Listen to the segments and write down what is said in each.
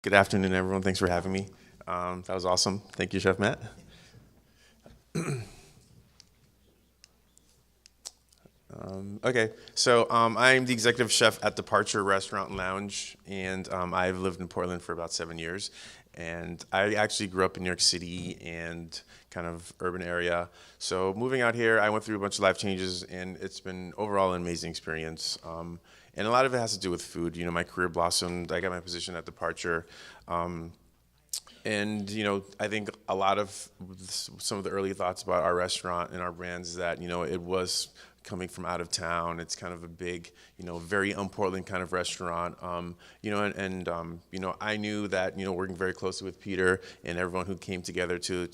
Good afternoon, everyone. Thanks for having me. That was awesome. Thank you, Chef Matt. Okay, so I'm the executive chef at Departure Restaurant and Lounge, and I've lived in Portland for about 7 years. And I actually grew up in New York City and kind of urban area. So moving out here, I went through a bunch of life changes, and it's been overall an amazing experience. And a lot of it has to do with food. My career blossomed. I got my position at Departure. Um, And I think a lot of some of the early thoughts about our restaurant and our brands is that it was coming from out of town. It's kind of a big, very un-Portland kind of restaurant. I knew that working very closely with Peter and everyone who came together to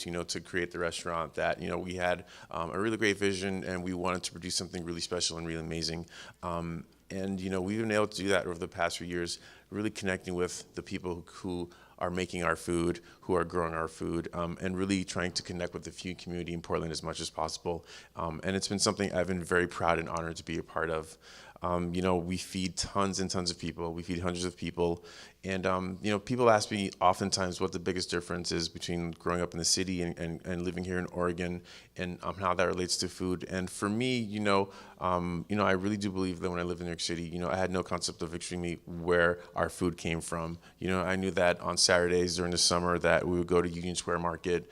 create the restaurant, that we had a really great vision and we wanted to produce something really special and really amazing. We've been able to do that over the past few years, really connecting with the people who are making our food, who are growing our food, and really trying to connect with the food community in Portland as much as possible. And it's been something I've been very proud and honored to be a part of. We feed tons and tons of people. We feed hundreds of people. And, people ask me oftentimes what the biggest difference is between growing up in the city and living here in Oregon, and how that relates to food. And for me, I really do believe that when I lived in New York City, I had no concept of extremely where our food came from. I knew that on Saturdays during the summer that we would go to Union Square Market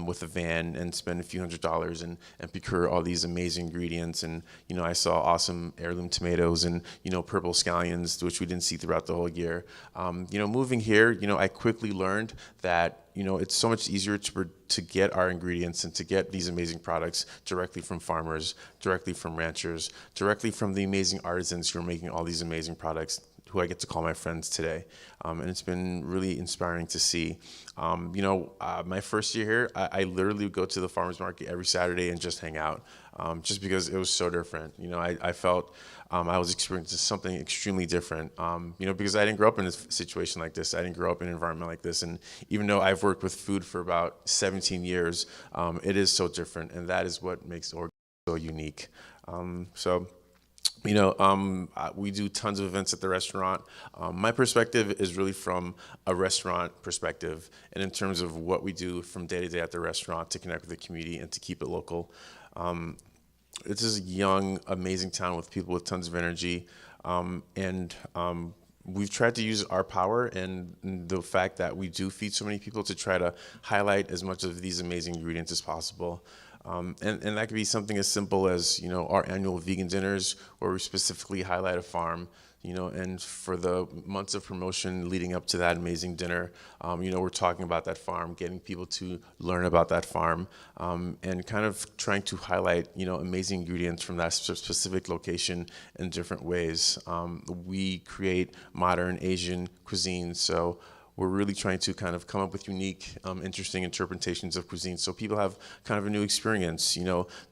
with a van and spend a few $100s and procure all these amazing ingredients. And, I saw awesome heirloom tomatoes and, purple scallions, which we didn't see throughout the whole year. Moving here, I quickly learned that it's so much easier to get our ingredients and to get these amazing products directly from farmers, directly from ranchers, directly from the amazing artisans who are making all these amazing products, who I get to call my friends today. And it's been really inspiring to see. My first year here, I literally would go to the farmers market every Saturday and just hang out, just because it was so different. I felt I was experiencing something extremely different, because I didn't grow up in a situation like this. I didn't grow up in an environment like this. And even though I've worked with food for about 17 years, it is so different. And that is what makes Oregon so unique. So. We do tons of events at the restaurant. My perspective is really from a restaurant perspective, and in terms of what we do from day to day at the restaurant to connect with the community and to keep it local. It's just a young, amazing town with people with tons of energy, and we've tried to use our power and the fact that we do feed so many people to try to highlight as much of these amazing ingredients as possible. And that could be something as simple as, our annual vegan dinners, where we specifically highlight a farm, and for the months of promotion leading up to that amazing dinner, we're talking about that farm, getting people to learn about that farm, and kind of trying to highlight, amazing ingredients from that specific location in different ways. We create modern Asian cuisine, so we're really trying to kind of come up with unique, interesting interpretations of cuisine, so people have kind of a new experience.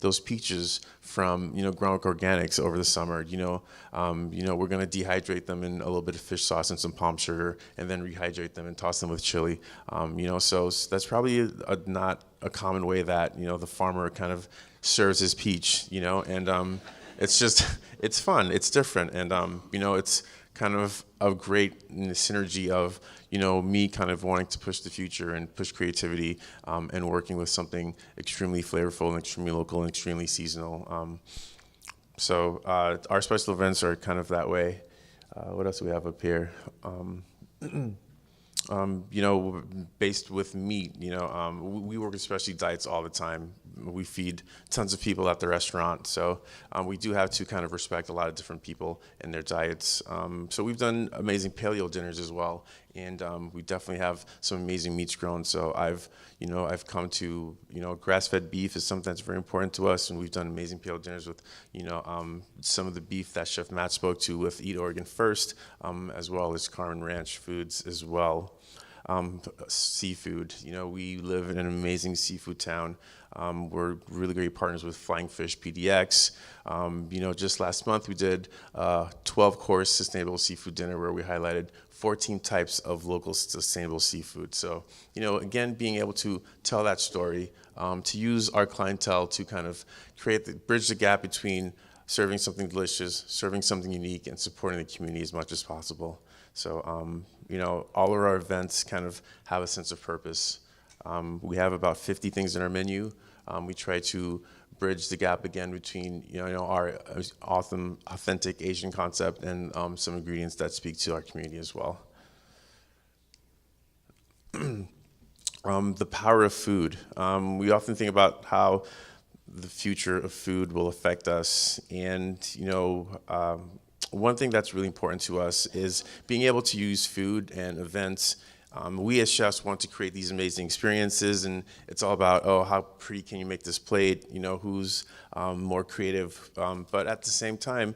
Those peaches from Groundwork Organics over the summer. We're going to dehydrate them in a little bit of fish sauce and some palm sugar, and then rehydrate them and toss them with chili. So that's probably not a common way that the farmer kind of serves his peach. And it's fun, it's different, and it's kind of a great synergy of me kind of wanting to push the future and push creativity, and working with something extremely flavorful and extremely local and extremely seasonal. So our special events are kind of that way. What else do we have up here? Based with meat, we work especially diets all the time. We feed tons of people at the restaurant, so we do have to kind of respect a lot of different people and their diets. So we've done amazing paleo dinners as well, and we definitely have some amazing meats grown. So I've come to, grass-fed beef is something that's very important to us, and we've done amazing paleo dinners with, some of the beef that Chef Matt spoke to with Eat Oregon First, as well as Carmen Ranch Foods as well. Seafood, we live in an amazing seafood town. We're really great partners with Flying Fish PDX. Just last month we did a 12-course sustainable seafood dinner where we highlighted 14 types of local sustainable seafood. So, again, being able to tell that story, to use our clientele to kind of bridge the gap between serving something delicious, serving something unique, and supporting the community as much as possible. So, all of our events kind of have a sense of purpose. We have about 50 things in our menu. We try to bridge the gap again between our awesome, authentic Asian concept and some ingredients that speak to our community as well. The power of food. We often think about how the future of food will affect us, and one thing that's really important to us is being able to use food and events. We as chefs want to create these amazing experiences, and it's all about, oh, how pretty can you make this plate? Who's more creative? But at the same time,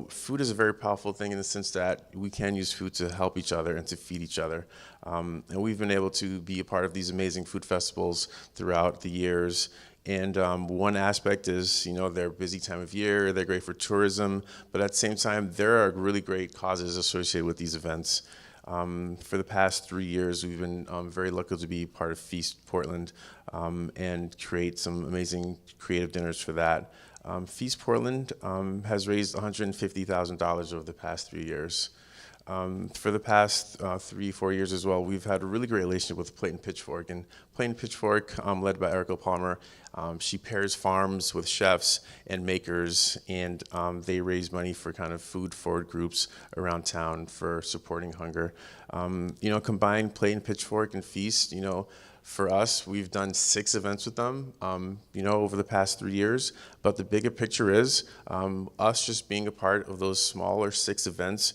food is a very powerful thing in the sense that we can use food to help each other and to feed each other. And we've been able to be a part of these amazing food festivals throughout the years. And one aspect is, they're a busy time of year, they're great for tourism, but at the same time, there are really great causes associated with these events. For the past 3 years, we've been very lucky to be part of Feast Portland and create some amazing creative dinners for that. Feast Portland has raised $150,000 over the past 3 years. For the past 3-4 years as well, we've had a really great relationship with Plate and Pitchfork. And Plate and Pitchfork, led by Erica Palmer, she pairs farms with chefs and makers, and they raise money for kind of food forward groups around town for supporting hunger. Combine Plate and Pitchfork and Feast, for us, we've done 6 events with them, over the past 3 years. But the bigger picture is us just being a part of those smaller 6 events.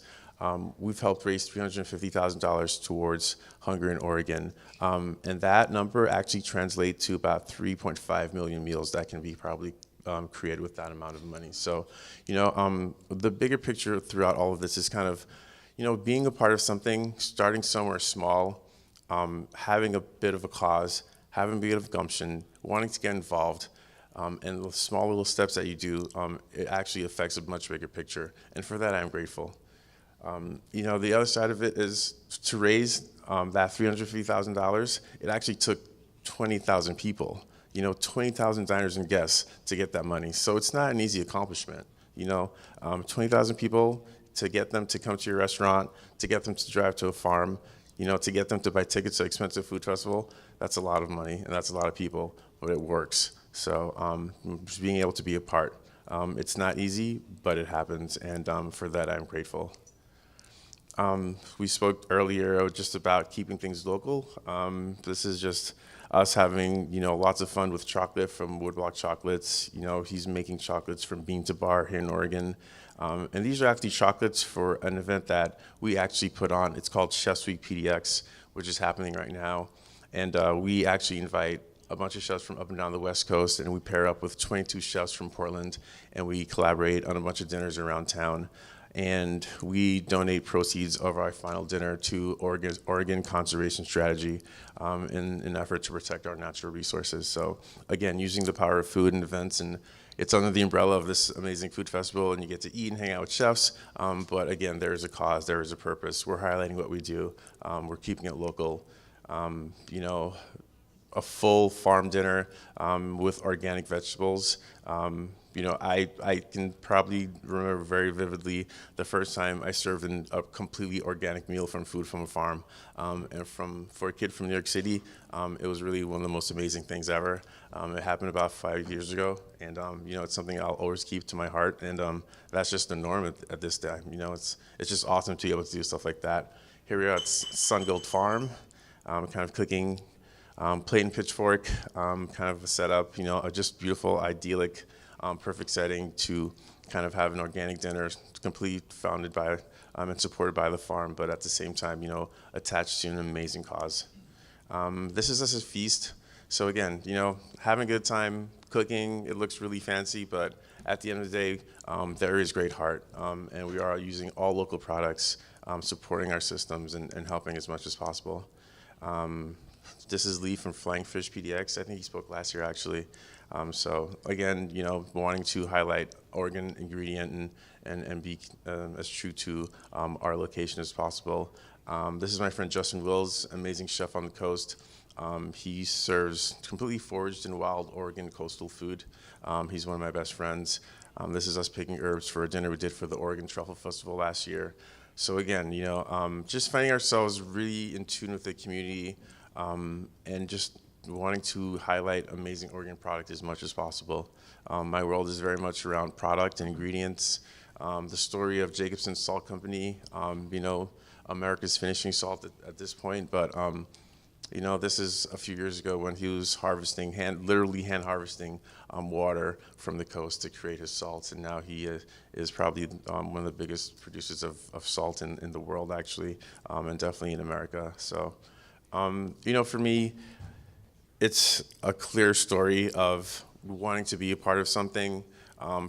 We've helped raise $350,000 towards hunger in Oregon. And that number actually translates to about 3.5 million meals that can be probably created with that amount of money. So, the bigger picture throughout all of this is kind of, being a part of something, starting somewhere small, having a bit of a cause, having a bit of gumption, wanting to get involved, and the small little steps that you do, it actually affects a much bigger picture. And for that, I'm grateful. The other side of it is to raise that $350,000. It actually took 20,000 people, 20,000 diners and guests to get that money. So it's not an easy accomplishment. 20,000 people, to get them to come to your restaurant, to get them to drive to a farm, to get them to buy tickets to an expensive food festival. That's a lot of money and that's a lot of people, but it works. So just being able to be a part. It's not easy, but it happens, and for that I'm grateful. We spoke earlier just about keeping things local. This is just us having, lots of fun with chocolate from Woodblock Chocolates. He's making chocolates from bean to bar here in Oregon. And these are actually chocolates for an event that we actually put on. It's called Chefs Week PDX, which is happening right now. And we actually invite a bunch of chefs from up and down the West Coast, and we pair up with 22 chefs from Portland, and we collaborate on a bunch of dinners around town. And we donate proceeds of our final dinner to Oregon Conservation Strategy in an effort to protect our natural resources. So again, using the power of food and events, and it's under the umbrella of this amazing food festival, and you get to eat and hang out with chefs. But again, there is a cause, there is a purpose. We're highlighting what we do. We're keeping it local. A full farm dinner with organic vegetables. I can probably remember very vividly the first time I served a completely organic meal from food from a farm. And for a kid from New York City, it was really one of the most amazing things ever. It happened about 5 years ago, and it's something I'll always keep to my heart. And that's just the norm at this time. It's just awesome to be able to do stuff like that. Here we are at Sun Gold Farm, kind of cooking. Plate and Pitchfork, kind of a setup, a just beautiful, idyllic, perfect setting to kind of have an organic dinner, completely founded by and supported by the farm, but at the same time, attached to an amazing cause. This is us a feast. So again, having a good time cooking. It looks really fancy, but at the end of the day, there is great heart, and we are using all local products, supporting our systems and helping as much as possible. This is Lee from Flying Fish PDX. I think he spoke last year, actually. So again, wanting to highlight Oregon ingredient and be as true to our location as possible. This is my friend Justin Wills, amazing chef on the coast. He serves completely foraged and wild Oregon coastal food. He's one of my best friends. This is us picking herbs for a dinner we did for the Oregon Truffle Festival last year. So again, just finding ourselves really in tune with the community, and just wanting to highlight amazing Oregon product as much as possible. My world is very much around product and ingredients. The story of Jacobson Salt Company, America's finishing salt at this point, but this is a few years ago when he was harvesting, literally hand harvesting water from the coast to create his salts, and now he is probably one of the biggest producers of salt in the world, actually, and definitely in America. So, for me, it's a clear story of wanting to be a part of something.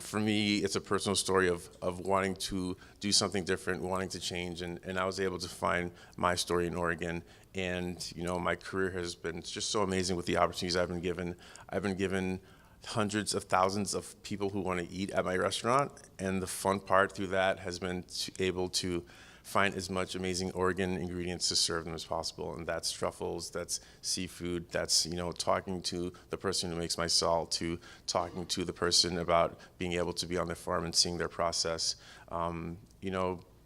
For me, it's a personal story of wanting to do something different, wanting to change, and I was able to find my story in Oregon. And, my career has been just so amazing with the opportunities I've been given. I've been given hundreds of thousands of people who want to eat at my restaurant, and the fun part through that has been able to find as much amazing Oregon ingredients to serve them as possible. And that's truffles, that's seafood, that's, talking to the person who makes my salt, to talking to the person about being able to be on their farm and seeing their process.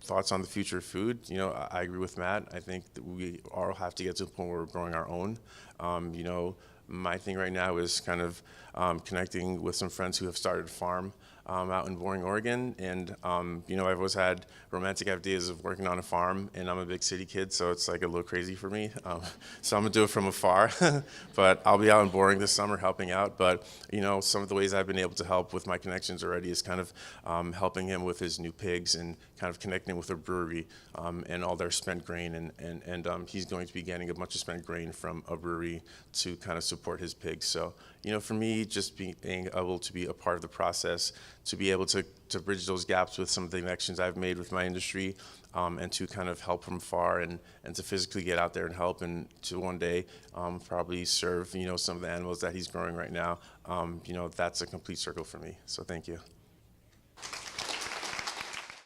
Thoughts on the future of food. I agree with Matt. I think that we all have to get to a point where we're growing our own. My thing right now is kind of connecting with some friends who have started a farm out in Boring, Oregon. And, I've always had romantic ideas of working on a farm, and I'm a big city kid, so it's like a little crazy for me. So I'm gonna do it from afar, but I'll be out in Boring this summer helping out. But, some of the ways I've been able to help with my connections already is kind of helping him with his new pigs and kind of connecting with a brewery and all their spent grain. And he's going to be getting a bunch of spent grain from a brewery to kind of support his pigs. So, for me, just being able to be a part of the process, to be able to bridge those gaps with some of the connections I've made with my industry, and to kind of help from far and to physically get out there and help, and to one day probably serve, some of the animals that he's growing right now. That's a complete circle for me. So thank you.